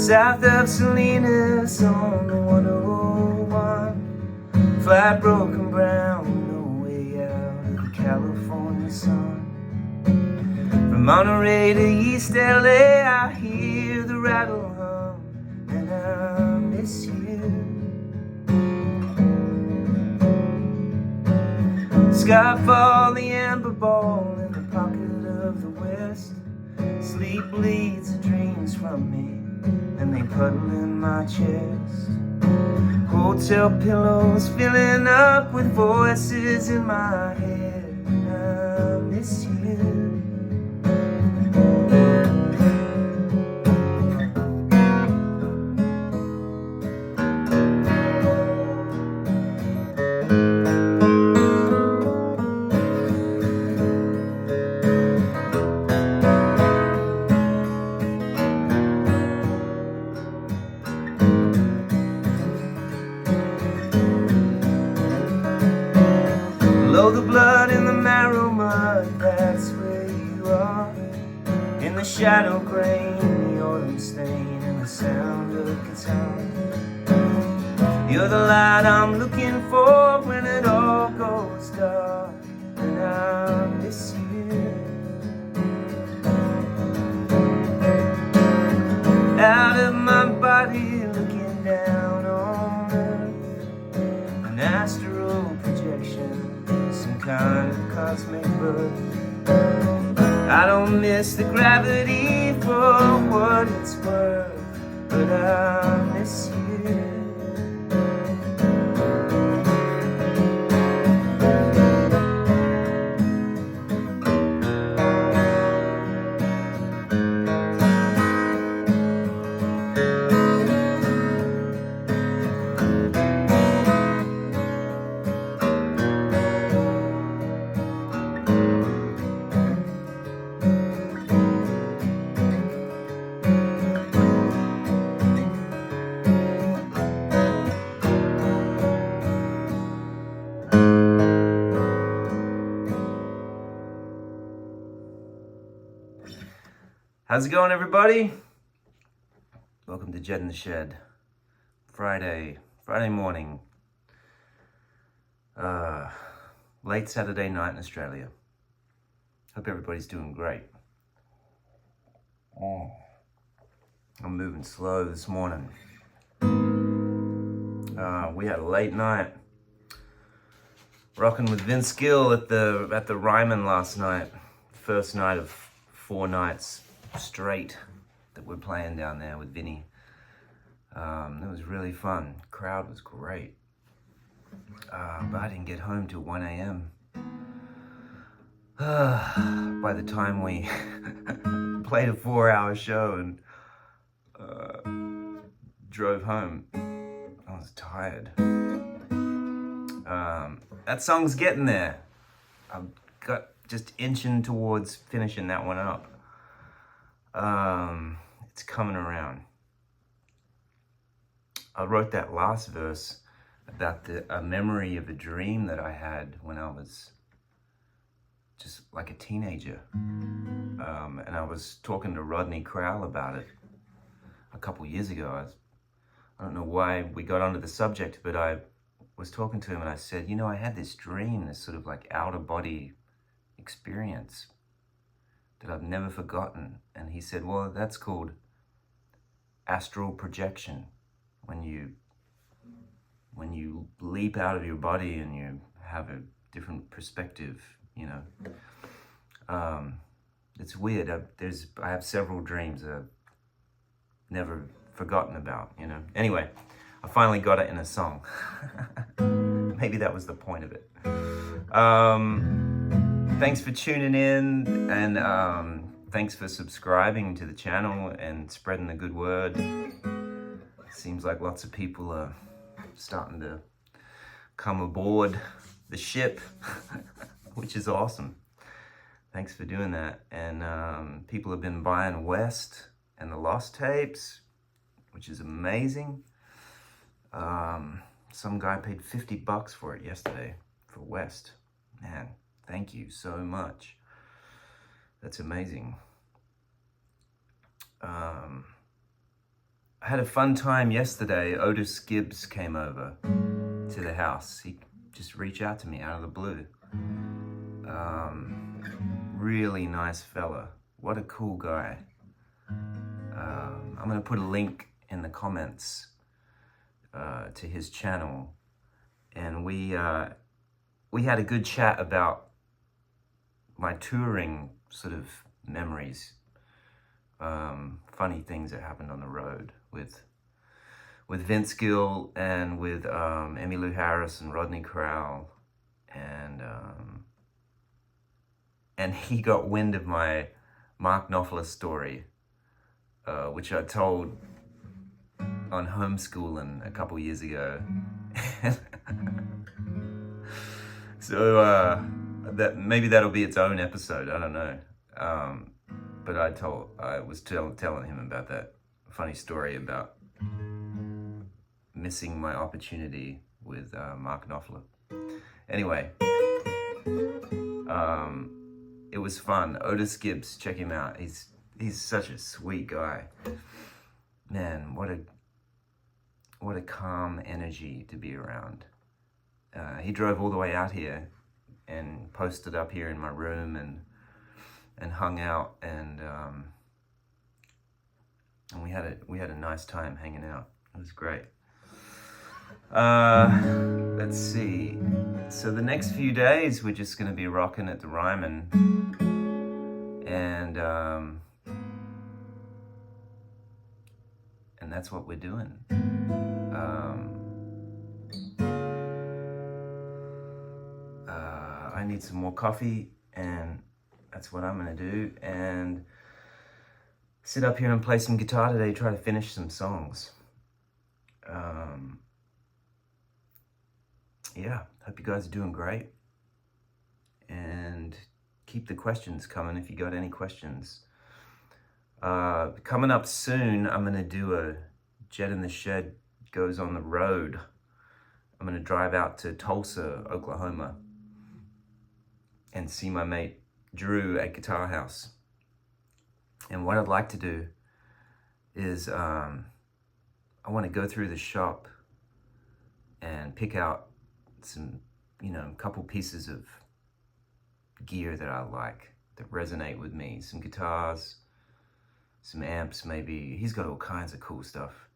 south of Salinas on the 101. Flat broken brown, no way out of the California sun. From Monterey to East LA, I hear the rattle hum, and I miss you. Skyfall, the amber ball in the pocket of the west. Sleep bleeds the dreams from me, and they puddle in my chest. Hotel pillows filling up with voices in my head, and I miss you. Below the blood in the marrow mud, that's where you are. In the shadow grain, the autumn stain, and the sound of guitar. You're the light I'm looking for when it all goes dark, and I miss you. Out of my body, looking down on earth, an astral projection, some kind of cosmic birth. I don't miss the gravity for what it's worth, but I miss you. How's it going, everybody? Welcome to Jedd in the Shed. Friday morning. Late Saturday night in Australia. Hope everybody's doing great. I'm moving slow this morning. We had a late night rocking with Vince Gill at the Ryman last night. First night of 4 nights straight that we're playing down there with Vinny. It was really fun. Crowd was great. But I didn't get home till 1 a.m. By the time we played a 4-hour show and drove home, I was tired. That song's getting there. I've got just inching towards finishing that one up. It's coming around. I wrote that last verse about a memory of a dream that I had when I was just like a teenager. And I was talking to Rodney Crowell about it a couple years ago. I don't know why we got onto the subject, but I was talking to him and I said, I had this dream, this sort of like outer body experience that I've never forgotten. And he said, well, that's called astral projection. When you leap out of your body and you have a different perspective, it's weird. I have several dreams that I've never forgotten about, Anyway, I finally got it in a song. Maybe that was the point of it. Thanks for tuning in, and thanks for subscribing to the channel and spreading the good word. Seems like lots of people are starting to come aboard the ship, which is awesome. Thanks for doing that. And people have been buying West and the Lost tapes, which is amazing. Some guy paid $50 for it yesterday for West. Man, thank you so much. That's amazing. I had a fun time yesterday. Otis Gibbs came over to the house. He just reached out to me out of the blue. Really nice fella. What a cool guy. I'm gonna put a link in the comments to his channel, and we had a good chat about my touring sort of memories, funny things that happened on the road with Vince Gill and with Emmylou Harris and Rodney Crowell, and he got wind of my Mark Knopfler story, which I told on homeschooling a couple years ago. So that maybe that'll be its own episode. I don't know. But I was telling him about that funny story about missing my opportunity with Mark Knopfler. Anyway, it was fun. Otis Gibbs, check him out. He's such a sweet guy. Man, what a calm energy to be around. He drove all the way out here and posted up here in my room and hung out, and we had a nice time hanging out. It was great. Let's see. So the next few days we're just gonna be rocking at the Ryman, and that's what we're doing. I need some more coffee, and that's what I'm gonna do, and sit up here and play some guitar today, try to finish some songs. Yeah, hope you guys are doing great, and keep the questions coming if you got any questions. Coming up soon, I'm gonna do a Jedd in the Shed Goes on the Road. I'm gonna drive out to Tulsa, Oklahoma, and see my mate Drew at Guitar House. And what I'd like to do is I want to go through the shop and pick out some, couple pieces of gear that I like, that resonate with me. Some guitars, some amps maybe. He's got all kinds of cool stuff.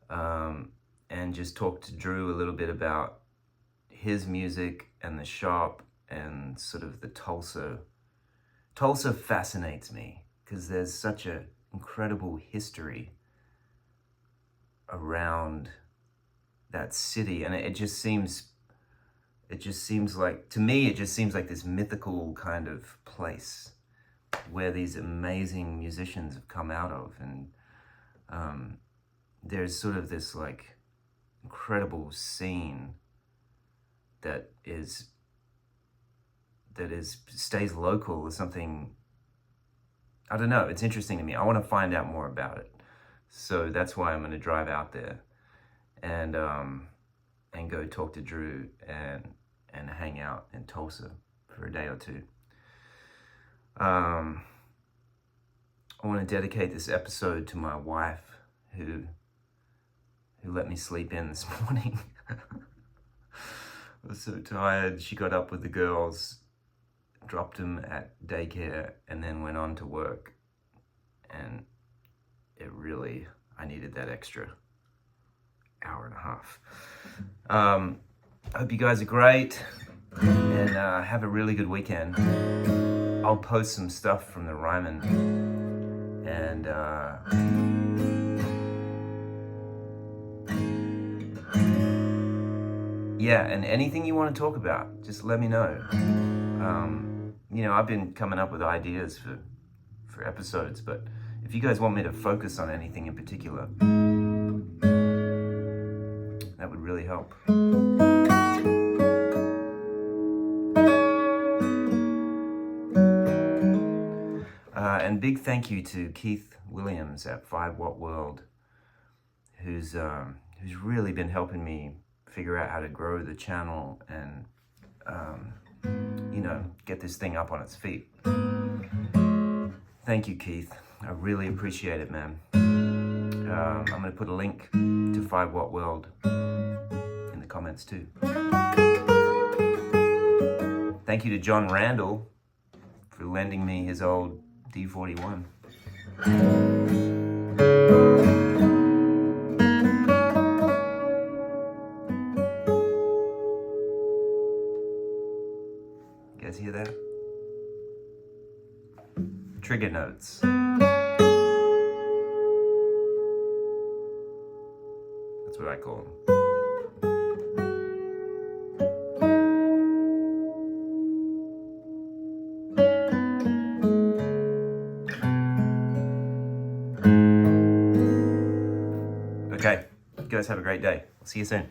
And just talk to Drew a little bit about his music and the shop and sort of the Tulsa. Tulsa fascinates me because there's such an incredible history around that city, and it just seems like, to me, it just seems like this mythical kind of place where these amazing musicians have come out of, and there's sort of this like incredible scene that stays local or something. I don't know, it's interesting to me. I want to find out more about it. So that's why I'm going to drive out there and go talk to Drew and hang out in Tulsa for a day or two. I want to dedicate this episode to my wife who let me sleep in this morning. I was so tired. She got up with the girls, dropped them at daycare, and then went on to work. And I needed that extra hour and a half. I hope you guys are great, and have a really good weekend. I'll post some stuff from the Ryman, and yeah, and anything you want to talk about, just let me know. I've been coming up with ideas for episodes, but if you guys want me to focus on anything in particular, that would really help. And big thank you to Keith Williams at 5 Watt World, who's really been helping me figure out how to grow the channel and get this thing up on its feet. Thank you, Keith. I really appreciate it, man. I'm going to put a link to 5 Watt World in the comments too. Thank you to John Randall for lending me his old D41. You guys hear that? Trigger notes. That's what I call them. Okay, you guys have a great day. I'll see you soon.